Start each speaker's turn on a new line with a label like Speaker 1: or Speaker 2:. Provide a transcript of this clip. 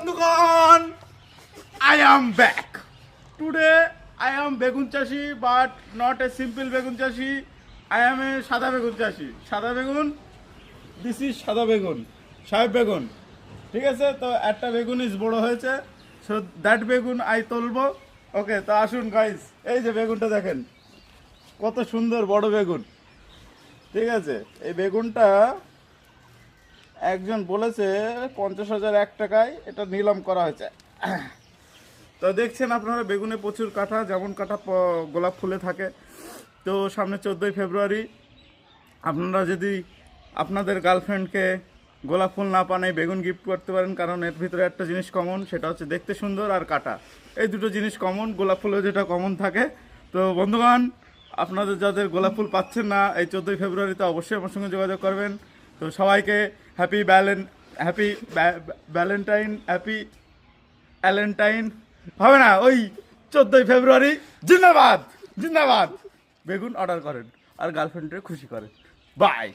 Speaker 1: বন্ধুগণ, I am back. Today I am বেগুন চাষি, but not a simple বেগুন চাষি. I am a সাদা বেগুন চাষি. সাদা বেগুন, this is সাদা বেগুন, সাহেব বেগুন। ঠিক আছে, তো একটা বেগুন ইস বড় হয়েছে, সো দ্যাট বেগুন আই তুলবো। ওকে, তো আসুন গাইস, এই যে বেগুনটা দেখেন কত সুন্দর বড় বেগুন। ঠিক আছে, এই বেগুনটা একজন বলেছে 50,000 এক টাকায় এটা নিলাম করা হয়েছে। তো দেখছেন আপনারা বেগুনে প্রচুর কাঁটা, যেমন কাঁটা গোলাপ ফুলে থাকে। তো সামনে 14ই ফেব্রুয়ারি, আপনারা যদি আপনাদের গার্লফ্রেন্ডকে গোলাপ ফুল না পান এই বেগুন গিফট করতে পারেন, কারণ এর ভিতরে একটা জিনিস কমন, সেটা হচ্ছে দেখতে সুন্দর আর কাঁটা। এই দুটো জিনিস কমন, গোলাপ ফুলে যেটা কমন থাকে। তো বন্ধুগণ, আপনাদের যাদের গোলাপ ফুল পাচ্ছেন না এই 14ই ফেব্রুয়ারিতে অবশ্যই আমার সঙ্গে যোগাযোগ করবেন। তো সবাইকে হ্যাপি ভ্যালেন্টাইন হবে না, ওই 14ই ফেব্রুয়ারি জিন্দাবাদ জিন্দাবাদ। বেগুন অর্ডার করেন আর গার্লফ্রেন্ডকে খুশি করেন। বাই।